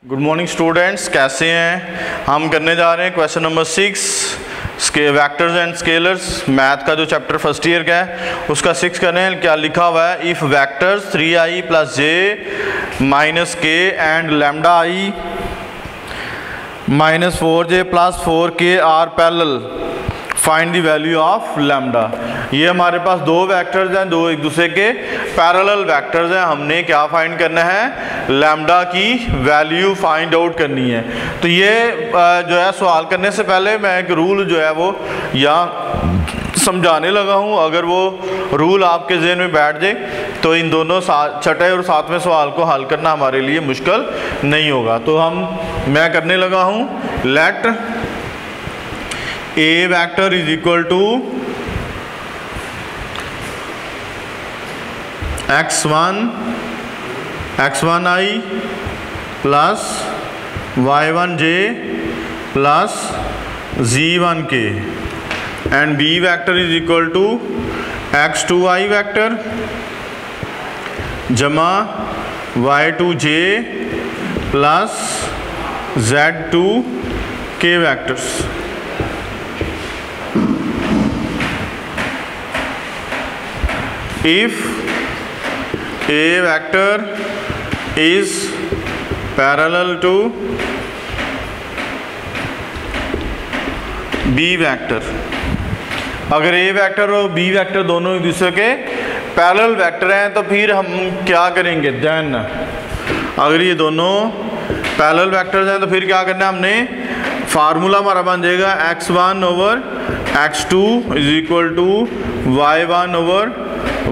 Good morning students, कैसे हैं। हम करने जा रहे हैं question number 6 vectors and scalars, math का जो चैप्टर फर्स्ट ईयर का है उसका 6 कर रहे हैं। क्या लिखा हुआ है, if vectors 3i + j - k and λi - 4j + 4k are parallel, find the value of lambda. ये हमारे पास दो वेक्टर्स हैं, दो एक दूसरे के पैरेलल वेक्टर्स हैं। हमने क्या फाइंड करना है, लैम्डा की वैल्यू फाइंड आउट करनी है। तो ये जो है सवाल करने से पहले मैं एक रूल जो है वो यहाँ समझाने लगा हूँ। अगर वो रूल आपके ज़हन में बैठ जाए तो इन दोनों छठे और सातवें सवाल को हल करना हमारे लिए मुश्किल नहीं होगा। तो मैं करने लगा हूँ, late A vector is equal to x1i plus y1j plus z1k and B vector is equal to x2i vector जमा y2j plus z2k vectors। If a vector is parallel to B vector, अगर A vector और B vector दोनों एक दूसरे के parallel vector हैं तो फिर हम क्या करेंगे, देन अगर ये दोनों पैरेलल वेक्टर्स हैं तो फिर क्या करना है, हमने फार्मूला हमारा बन जाएगा x1 over x2 is equal to y1 over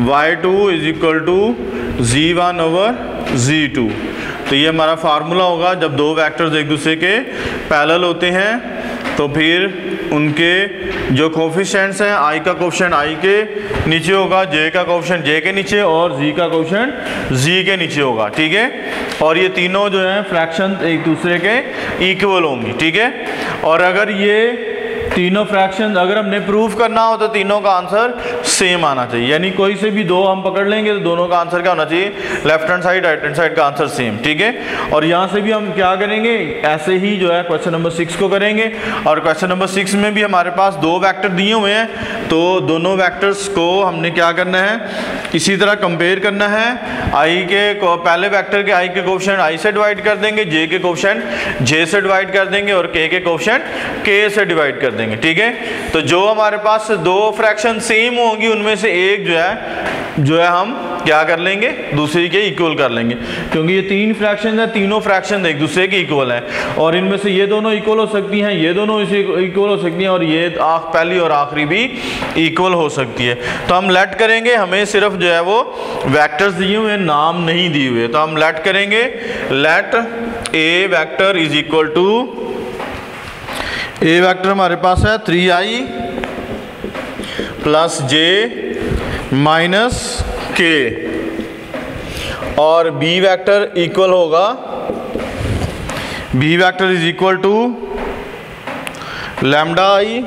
y2 is equal to z1 over z2। तो ये हमारा फार्मूला होगा। जब दो वेक्टर्स एक दूसरे के पैरेलल होते हैं तो फिर उनके जो कोफिशिएंट्स हैं, i का कोफिशिएंट i के नीचे होगा, j का कोफिशिएंट j के नीचे और z का कोफिशिएंट z के नीचे होगा। ठीक है, और ये तीनों जो हैं फ्रैक्शन एक दूसरे के इक्वल होंगी। ठीक है, और अगर ये तीनों फ्रैक्शन अगर हमने प्रूफ करना हो तो तीनों का आंसर सेम आना चाहिए, यानी कोई से भी दो हम पकड़ लेंगे तो दोनों का आंसर क्या होना चाहिए, left hand side right hand side का आंसर सेम। ठीक है, और यहाँ से भी हम क्या करेंगे, ऐसे ही जो है क्वेश्चन नंबर 6 को करेंगे। और क्वेश्चन नंबर 6 में भी हमारे पास दो वेक्टर दिए हुए हैं, तो दोनों वेक्टर्स को हमने क्या करना है, इसी तरह कंपेयर करना है। आई के पहले वेक्टर के आई के कोफिशिएंट आई से डिवाइड कर देंगे, जे के कोफिशिएंट जे से डिवाइड कर देंगे और के कोफिशिएंट के से डिवाइड कर देंगे। ठीक है, तो जो हमारे पास दो फ्रैक्शन सेम होंगी उनमें से एक जो है हम क्या कर लेंगे, दूसरी के इक्वल कर लेंगे, क्योंकि ये तीन फ्रैक्शन है, तीनों फ्रैक्शन एक दूसरे के इक्वल हैं और इनमें से ये दोनों इक्वल हो सकती हैं, ये दोनों इसे इक्वल हो सकती हैं और ये पहली और आखिरी भी इक्वल हो सकती है। तो हम लेट करेंगे, हमें सिर्फ जो है वो वेक्टर्स दिए हुए, नाम नहीं दिए हुए, तो हम लेट करेंगे, let A vector is equal to, A vector हमारे पास है 3i + j - k और B वेक्टर इक्वल होगा, B vector is equal to λi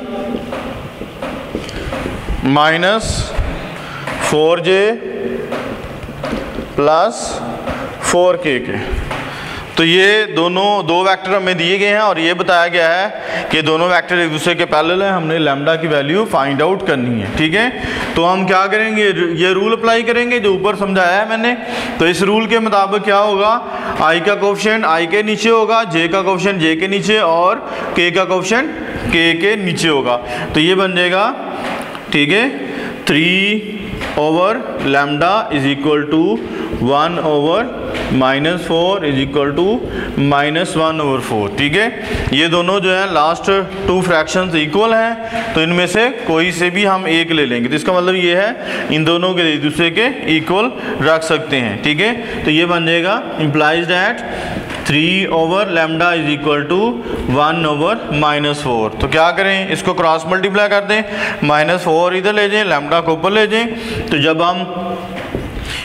- 4j + 4k के। तो ये दोनों दो वेक्टर हमें दिए गए हैं और ये बताया गया है कि दोनों वेक्टर एक दूसरे के पैरेलल हैं, हमने लैम्डा की वैल्यू फाइंड आउट करनी है। ठीक है, तो हम क्या करेंगे, ये रूल अप्लाई करेंगे जो ऊपर समझाया है मैंने। तो इस रूल के मुताबिक क्या होगा, i का कोफिशिएंट i के नीचे होगा, j का कोफिशिएंट j के नीचे और k का कोफिशिएंट k के नीचे होगा। तो ये बन जाएगा, ठीक है, 3 over lambda is equal to 1 over -4 is equal to -1 over 4। ठीक है, ये दोनों जो है लास्ट टू फ्रैक्शंस इक्वल हैं, तो इनमें से कोई से भी हम एक ले लेंगे। तो इसका मतलब ये है इन दोनों के एक दूसरे के इक्वल रख सकते हैं। ठीक है, तो ये बन जाएगा, implies that 3 over lambda is equal to 1 over -4। तो क्या करें, इसको क्रॉस मल्टीप्लाई कर दें, -4 इधर ले जाएं, लैम्डा को ऊपर ले जाएं। तो जब हम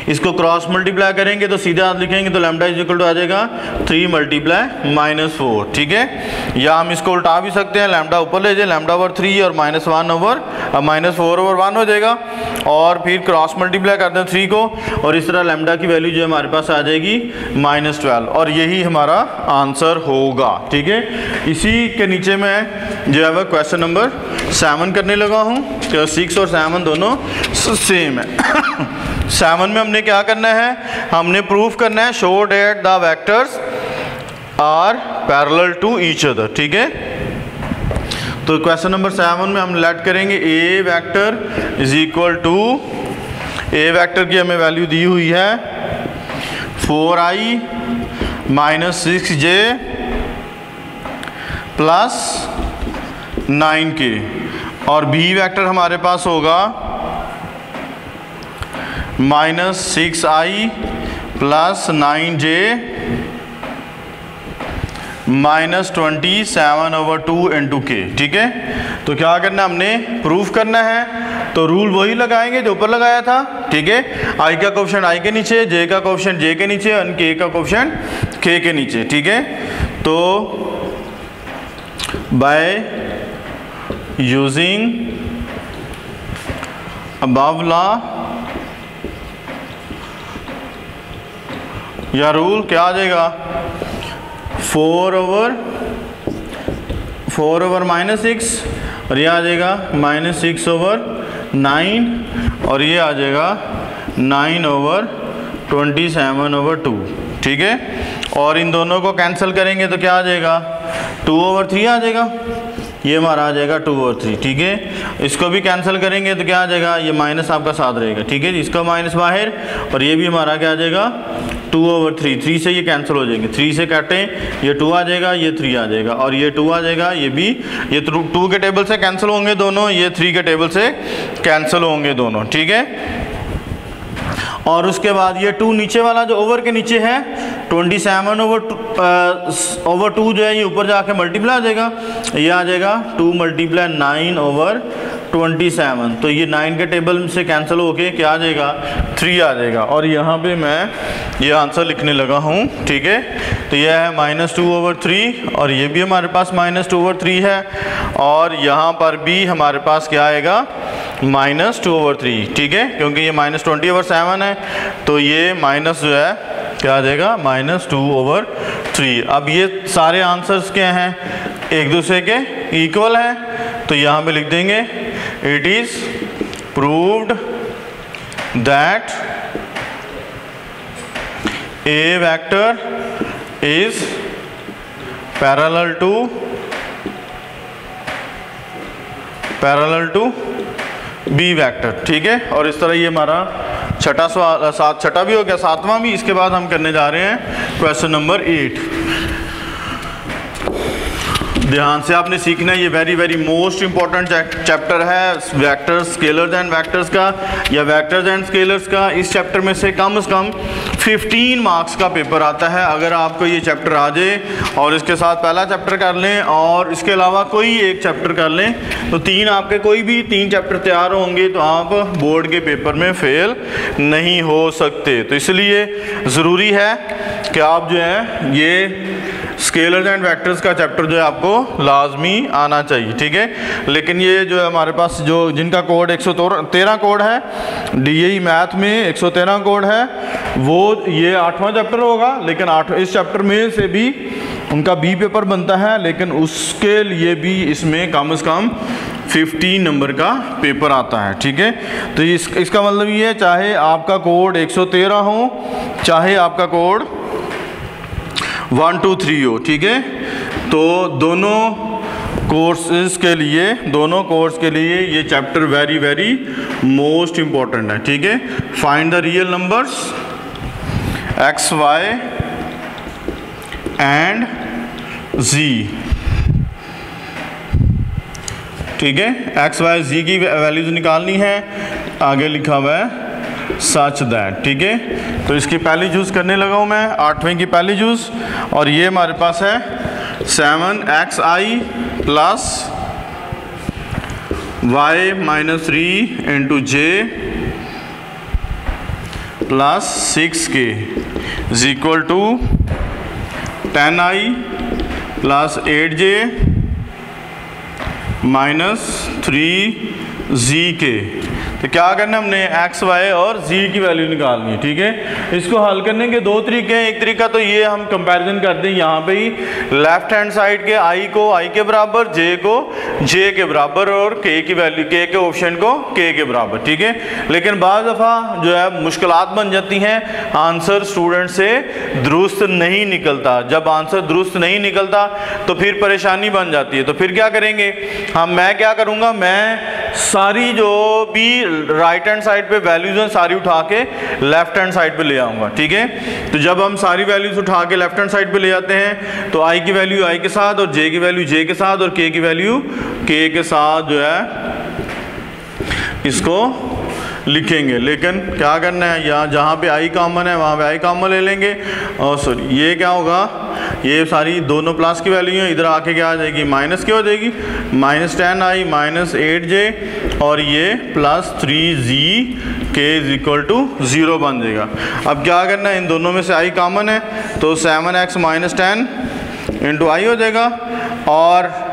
इसको क्रॉस मल्टीप्लाई करेंगे तो सीधे हाथ लिखेंगे तो लैम्डा इज इक्वल टू आ जाएगा 3 मल्टीप्लाई -4, ठीक है। या हम इसको उल्टा भी सकते हैं, लैम्डा ऊपर ले जाए, लैम्डा ओवर 3 और -4/1 हो जाएगा, और फिर क्रॉस मल्टीप्लाई करते हैं 3 को, और इस तरह लैम्डा की वैल्यू जो हमारे पास आ जाएगी -12, और यही हमारा आंसर होगा, ठीक है। इसी के नीचे मैं जो है वह क्वेश्चन नंबर 7 करने लगा हूँ। तो 6 और 7 दोनों सेम है। 7 में हमने क्या करना है, हमने प्रूफ करना है show that the vectors are parallel to each other, ठीक है। तो क्वेश्चन नंबर 7 में हम लेट करेंगे A vector is equal to, A vector की हमें वैल्यू दी हुई है 4i - 6j प्लस 9k, और बी वेक्टर हमारे पास होगा -6i plus 9j -27/2 into k, ठीक है। तो क्या करना है, हमने प्रूफ करना है, तो रूल वही लगाएंगे जो ऊपर लगाया था, ठीक है। i का कोएफिशिएंट i के नीचे, j का कोएफिशिएंट j के नीचे, और k का कोएफिशिएंट k के नीचे, ठीक है। तो बाय यूजिंग अबव लॉ या रूल क्या आ जाएगा, 4/-6 और ये आ जाएगा -6/9, और ये आ जाएगा 9/27/2, ठीक है। और इन दोनों को कैंसिल करेंगे तो क्या आ जाएगा, 2/3 आ जाएगा, ये हमारा आ जाएगा 2/3, ठीक है। इसको भी कैंसिल करेंगे तो क्या आ जाएगा, ये माइनस आपका साथ रहेगा, ठीक है। इसका माइनस बाहर, और ये भी हमारा क्या आ जाएगा 2/3, 3 से ये कैंसिल हो जाएंगे, 3 से काटें ये 2 आ जाएगा, ये 3 आ जाएगा, और ये 2 आ जाएगा, ये भी, ये 2 के टेबल से कैंसिल होंगे दोनों, ये 3 के टेबल से कैंसिल होंगे दोनों, ठीक है। और उसके बाद ये 2 नीचे वाला जो ओवर के नीचे है 27/2 जो है ये ऊपर जाके मल्टीप्लाई आ जाएगा, ये आ जाएगा 2 × 9/27, तो ये 9 के टेबल से कैंसिल होके क्या आ जाएगा 3 आ जाएगा, और यहाँ पे मैं ये आंसर लिखने लगा हूँ, ठीक है। तो यह है -2/3, और ये भी हमारे पास -2/3 है, और यहाँ पर भी हमारे पास क्या आएगा -2/3, ठीक है, क्योंकि ये -20/7 है, तो ये माइनस जो है क्या आ जाएगा -2/3। अब ये सारे आंसर्स क्या हैं, एक दूसरे के इक्वल हैं, तो यहाँ पे लिख देंगे it is proved that A vector is parallel to B vector, ठीक है। और इस तरह ये हमारा छठा सवाल, छठा भी हो गया, 7वां भी। इसके बाद हम करने जा रहे हैं क्वेश्चन नंबर 8। ध्यान से आपने सीखना है, ये वेरी मोस्ट इंपॉर्टेंट चैप्टर है वेक्टर्स, स्केलर्स एंड वेक्टर्स का, या वेक्टर्स एंड स्केलर्स का। इस चैप्टर में से कम 15 मार्क्स का पेपर आता है। अगर आपको ये चैप्टर आ जाए और इसके साथ पहला चैप्टर कर लें और इसके अलावा कोई एक चैप्टर कर लें, तो 3 आपके कोई भी 3 चैप्टर तैयार होंगे, तो आप बोर्ड के पेपर में फेल नहीं हो सकते। तो इसलिए ज़रूरी है कि आप जो है ये स्केलर्स एंड वेक्टर्स का चैप्टर जो है आपको लाजमी आना चाहिए, ठीक है। लेकिन ये जो है हमारे पास जो जिनका कोड 113 कोड है, DAE मैथ में 113 कोड है, वो ये 8वां चैप्टर होगा। लेकिन इस चैप्टर में से भी उनका बी पेपर बनता है, लेकिन उसके लिए भी इसमें कम से कम 15 नंबर का पेपर आता है, ठीक है। तो इसका मतलब ये है, चाहे आपका कोड 113 हो, चाहे आपका कोड 1 2 3 हो, ठीक है। तो दोनों कोर्स के लिए ये चैप्टर वेरी मोस्ट इम्पॉर्टेंट है, ठीक है। Find the real numbers x, y and z, ठीक है। x, y, z की वैल्यूज निकालनी है, आगे लिखा हुआ है सच दैट, ठीक है। तो इसकी पहली यूज़ करने लगा हूँ मैं, 8वें की पहली यूज़, और ये हमारे पास है 7xi plus y -3 into j plus 6k is equal to 10i plus 8j minus 3z। तो क्या करना है, हमने x, y और z की वैल्यू निकालनी है। ठीक है, इसको हल करने के दो तरीके हैं। एक तरीका तो ये हम कंपैरिजन करते हैं यहाँ पे ही, लेफ्ट हैंड साइड के i को i के बराबर, j को j के बराबर और k की वैल्यू, k के ऑप्शन को k के बराबर। ठीक है, लेकिन बाज़ दफ़ा जो है मुश्किलात बन जाती हैं, आंसर स्टूडेंट से दुरुस्त नहीं निकलता। जब आंसर दुरुस्त नहीं निकलता तो फिर परेशानी बन जाती है। तो फिर क्या करेंगे मैं क्या करूँगा, मैं सारी जो भी राइट हैंड साइड पे वैल्यूज हैं सारी उठा के लेफ्ट हैंड साइड पे ले आऊंगा। ठीक है, तो जब हम सारी वैल्यूज उठा के लेफ्ट हैंड साइड पे ले आते हैं तो i की वैल्यू i के साथ और j की वैल्यू j के साथ और k की वैल्यू k के साथ जो है इसको लिखेंगे। लेकिन क्या करना है, यहाँ जहाँ पे i कॉमन है वहाँ पे i कॉमन ले लेंगे। और सॉरी ये क्या होगा, ये सारी दोनों प्लस की वैल्यू है, इधर आके क्या आ जाएगी, माइनस की हो जाएगी, माइनस 10i माइनस 8j और ये plus 3z k is equal to 0 बन जाएगा। अब क्या करना है, इन दोनों में से i कॉमन है तो 7x माइनस 10 इंटू आई हो जाएगा। और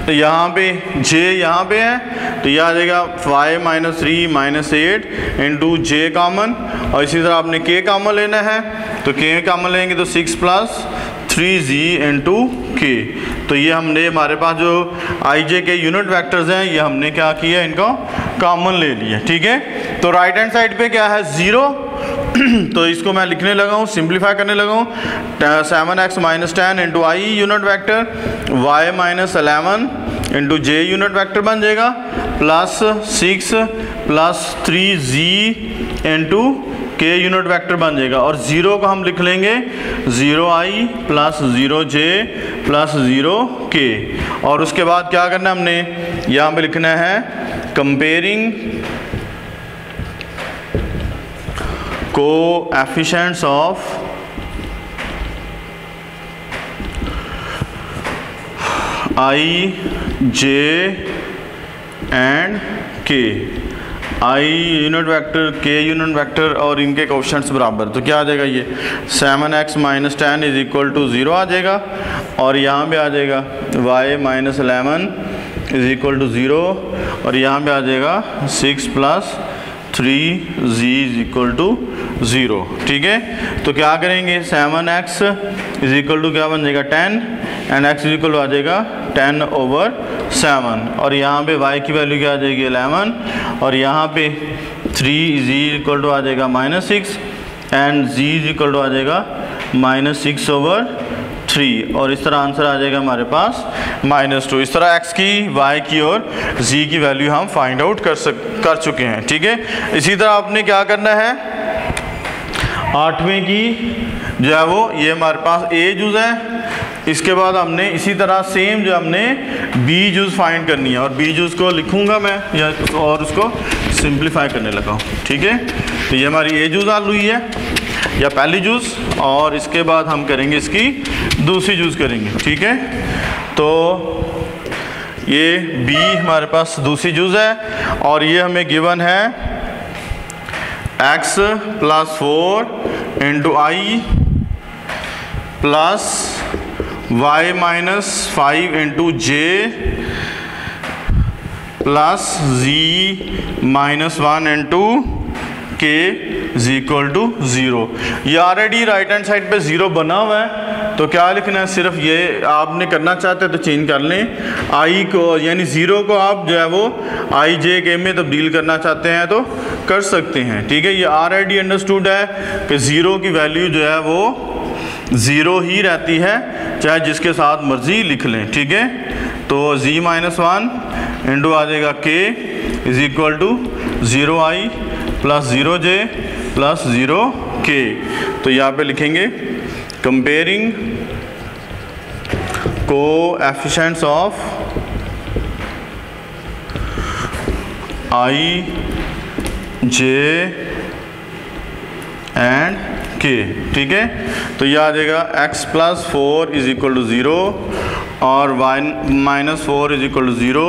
तो यहाँ पे j यहाँ पे है तो यह आ जाएगा 5 माइनस 3 माइनस 8 इंटू जे कॉमन। और इसी तरह आपने k कॉमन लेना है तो k कॉमन लेंगे तो 6 प्लस 3z इंटू k। तो ये हमने, हमारे पास जो i j के यूनिट वेक्टर्स हैं ये हमने क्या किया, इनको कॉमन ले लिया। ठीक है, तो राइट हैंड साइड पे क्या है 0 तो इसको मैं लिखने लगा हूँ, सिंप्लीफाई करने लगा हूँ। 7x minus 10 into I unit vector, y minus 11 into J unit vector बन जाएगा, plus 6 plus 3z into k unit vector बन जाएगा। और 0 को हम लिख लेंगे 0i plus 0j plus 0k। और उसके बाद क्या करना है, हमने यहाँ पे लिखना है comparing coefficients of i j and k। i unit vector, k unit vector और इनके कोएफिशिएंट्स बराबर। तो क्या आ जाएगा, ये 7x minus 10 is equal to 0 आ जाएगा। और यहाँ पे आ जाएगा y minus 11 is equal to 0 और यहाँ पे आ जाएगा 6 plus 3z is equal to 0। ठीक है, तो क्या करेंगे 7x इज इक्वल टू क्या बन जाएगा 10 and x is equal to आ जाएगा 10 ओवर 7। और यहाँ पे y की वैल्यू क्या आ जाएगी 11 और यहाँ पे 3z इक्वल टू आ जाएगा minus 6 and z equal to आ जाएगा माइनस 6 ओवर 3। और इस तरह आंसर आ जाएगा हमारे पास -2। इस तरह x की, y की और z की वैल्यू हम फाइंड आउट कर चुके हैं। ठीक है, इसी तरह आपने क्या करना है, 8वें की जो है वो ये हमारे पास a जूज़ है। इसके बाद हमने इसी तरह सेम जो हमने b जूज़ फाइंड करनी है और b जूज़ को लिखूंगा मैं या और उसको सिंप्लीफाई करने लगा हूँ। ठीक है, तो ये हमारी a जूज़ हल हुई है या पहली जूज़, और इसके बाद हम करेंगे इसकी दूसरी जूज़ करेंगे। ठीक है, तो ये b हमारे पास दूसरी जूज़ है और ये हमें गिवन है x plus 4 into i plus y minus 5 into j plus z minus 1 into k is equal to 0। ये ऑलरेडी राइट हैंड साइड पे 0 बना हुआ है तो क्या लिखना है, सिर्फ ये आपने करना चाहते हैं तो चेंज कर लें i को, यानी 0 को आप जो है वो i j k में तब्दील करना चाहते हैं तो कर सकते हैं। ठीक है, ये ऑलरेडी अंडरस्टूड है कि 0 की वैल्यू जो है वो 0 ही रहती है, चाहे जिसके साथ मर्जी लिख लें। ठीक है, तो z माइनस 1 इंटू आ जाएगा k is equal to 0i plus 0j plus 0k। तो यहाँ पे लिखेंगे comparing coefficients of i j and k। ठीक है, तो यह आ जाएगा x plus 4 is equal to 0 और y minus 4 is equal to 0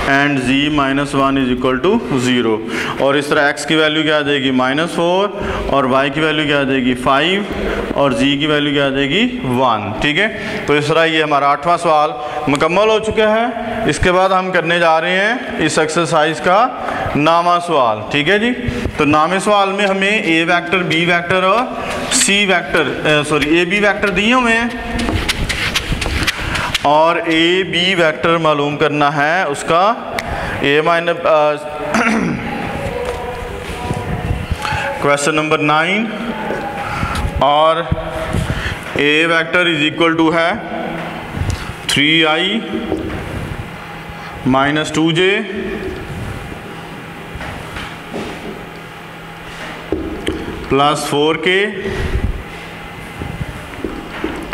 and z -1 is equal to 0। और इस तरह x की वैल्यू क्या आ जाएगी -4 और y की वैल्यू क्या आ जाएगी 5 और z की वैल्यू क्या आ जाएगी 1। ठीक है, तो इस तरह ये हमारा 8वां सवाल मुकम्मल हो चुका है। इसके बाद हम करने जा रहे हैं इस एक्सरसाइज का 9वां सवाल। ठीक है जी, तो 9वें सवाल में हमें a वेक्टर, b वेक्टर और c vector a b vector दिए हुए हैं और a b वेक्टर मालूम करना है उसका क्वेश्चन नंबर 9। और a vector is equal to है 3i - 2j + 4k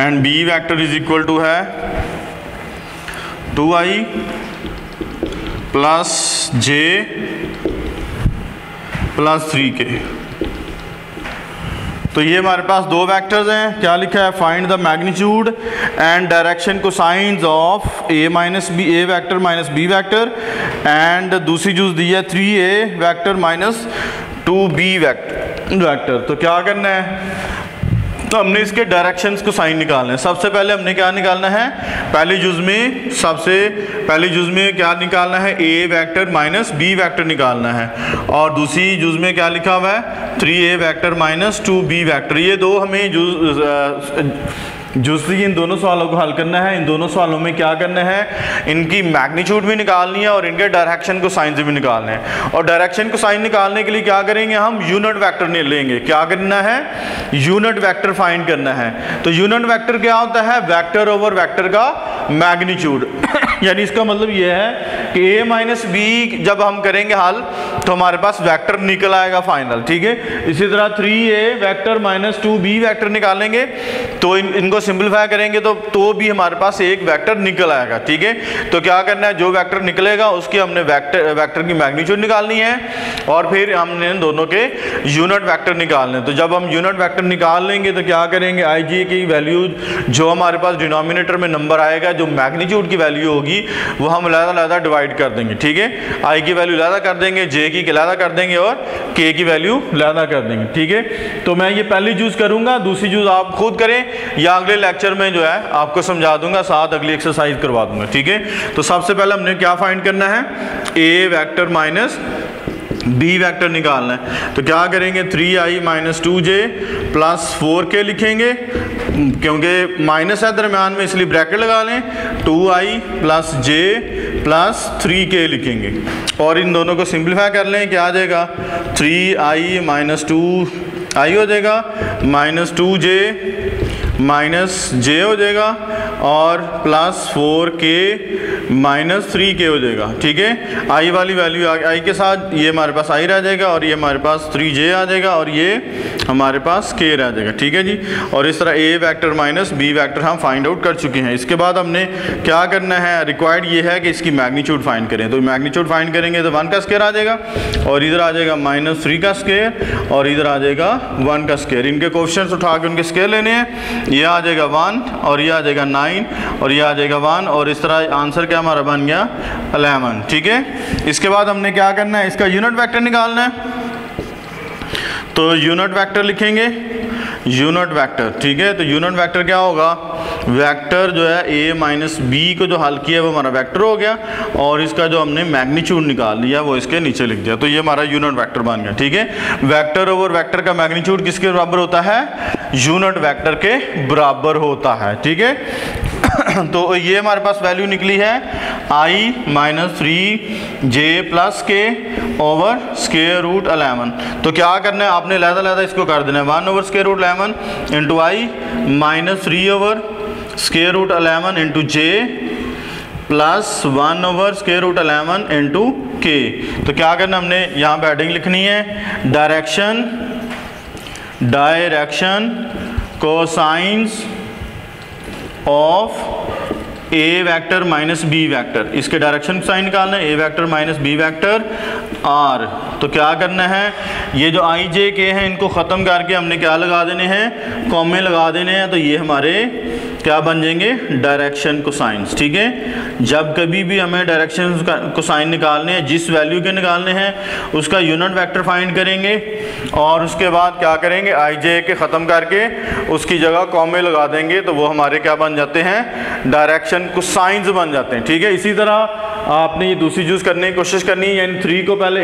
and b vector is equal to है 2i + j + 3k। तो ये हमारे पास दो वेक्टर्स हैं। क्या लिखा है? Find the magnitude and direction cosines of a vector - b vector and दूसरी चीज़ दी है 3a वेक्टर - 2b वेक्टर। तो क्या करना है? तो हमने इसके डायरेक्शंस को साइन निकालना है। सबसे पहले हमने क्या निकालना है? पहले जुज़ में क्या निकालना है? a वेक्टर - b वेक्टर निकालना है। और दूसरी जुज़ में क्या लिखा हुआ है? 3a vector - 2b vector. ये दो हमें जुज़ी इन दोनों सवालों को हल करना है। इन दोनों सवालों में क्या करना है? इनकी मैग्नीट्यूड भी निकालनी है और इनके डायरेक्शन को साइन से भी निकालना है। और डायरेक्शन को साइन निकालने के लिए क्या करेंगे? हम यूनिट वेक्टर लेंगे। क्या करना है? यूनिट वेक्टर फाइंड करना है। तो यूनिट वेक्टर क्या होता है? वेक्टर ओवर वेक्टर का मैग्नीट्यूड। यानी इसका मतलब ये है कि a - b जब हम करेंगे हल तो हमारे पास वेक्टर निकल आएगा फाइनल। ठीक है, इसी तरह 3a वेक्टर - 2b वेक्टर निकालेंगे तो इनको सिंपलीफाई करेंगे तो भी हमारे पास एक वेक्टर निकल आएगा। ठीक है, तो क्या करना है? जो वेक्टर निकलेगा उसकी हमने वेक्टर की मैग्नीट्यूड निकालनी है और फिर हमने दोनों के यूनिट वेक्टर निकालने। तो जब हम यूनिट वेक्टर निकाल लेंगे तो क्या करेंगे? आई जी की वैल्यू जो हमारे पास डिनोमिनेटर में नंबर आएगा, जो मैग्नीट्यूड की वैल्यू होगी वो हम अलग-अलग डिवाइड कर देंगे। ठीक है, आई की वैल्यू अलग कर देंगे, जे की अलग कर देंगे और के की वैल्यू अलग कर देंगे। ठीक है, तो मैं ये पहली यूज करूंगा, दूसरी यूज आप खुद करें या अगले लेक्चर में जो है आपको समझा दूंगा, साथ अगली एक्सरसाइज करवा दूंगा। ठीक है, तो सबसे पहले हमने क्या फाइंड करना है? a वेक्टर - b वेक्टर निकालना है। तो क्या करेंगे? 3i - 2j + 4k लिखेंगे, क्योंकि माइनस है दरम्यान में इसलिए ब्रैकेट लगा लें। 2i + j + 3k लिखेंगे और इन दोनों को सिंप्लीफाई कर लें। क्या आ जाएगा? 3i - 2i हो जाएगा, -2j -j हो जाएगा और +4k -3k हो जाएगा। ठीक है, i वाली वैल्यू i के साथ ये हमारे पास i रह जाएगा और ये हमारे पास 3j आ जाएगा और ये हमारे पास k रह जाएगा। ठीक है जी, और इस तरह a वेक्टर - b वेक्टर हम फाइंड आउट कर चुके हैं। इसके बाद हमने क्या करना है? रिक्वायर्ड ये है कि इसकी मैग्नीट्यूड फाइंड करें। तो मैग्नीट्यूड फाइंड करेंगे तो 1 का स्क्वायर आ जाएगा और इधर आ जाएगा -3 का स्क्वायर और इधर आ जाएगा 1 का स्क्वायर। इनके कोएफिशिएंट्स उठा के उनके स्क्वायर लेने हैं। ये आ जाएगा 1 और ये आ जाएगा 9 और ये आ जाएगा 1 और इस तरह आंसर क्या हमारा बन गया? 11। ठीक है, इसके बाद हमने क्या करना है? इसका यूनिट वेक्टर निकालना है। तो यूनिट वेक्टर लिखेंगे, यूनिट वेक्टर। ठीक है, तो यूनिट वेक्टर क्या होगा? वेक्टर जो है a - b को जो हल किया वो हमारा वेक्टर हो गया और इसका जो हमने मैग्नीट्यूड निकाल लिया वो इसके नीचे लिख दिया। तो ये हमारा यूनिट वेक्टर बन गया। ठीक है, वेक्टर ओवर वेक्टर का मैग्नीट्यूड किसके बराबर होता है? यूनिट वेक्टर के बराबर होता है। ठीक है, तो ये हमारे पास वैल्यू निकली है i - 3j + k ओवर √11। तो क्या करना है? आपने लहदा इसको कर देना है 1 over √11 into i -3 over √11 into j + 1 over √11 into k। तो क्या करना हमने यहाँ पे हेडिंग लिखनी है direction cosines of a vector - b vector. इसके डायरेक्शन को साइन निकालना है, a vector - b vector r। तो क्या करना है? ये जो i j k हैं इनको ख़त्म करके हमने क्या लगा देने हैं? कॉमे लगा देने हैं। तो ये हमारे क्या बन जाएंगे, डायरेक्शन कोसाइंस। ठीक है, जब कभी भी हमें डायरेक्शन कोसाइन निकालने हैं, जिस वैल्यू के निकालने हैं उसका यूनिट वेक्टर फाइंड करेंगे और उसके बाद क्या करेंगे, आई जे के ख़त्म करके उसकी जगह कॉमे लगा देंगे, तो वो हमारे क्या बन जाते हैं, डायरेक्शन कोसाइंस बन जाते हैं। ठीक है, इसी तरह आपने ये दूसरी चूज़ करने की कोशिश करनी है, यानी 3 को पहले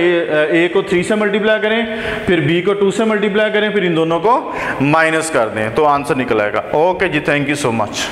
ए को 3 से मल्टीप्लाई करें, फिर बी को 2 से मल्टीप्लाई करें, फिर इन दोनों को माइनस कर दें, तो आंसर निकल आएगा। ओके जी, थैंक यू सो मच।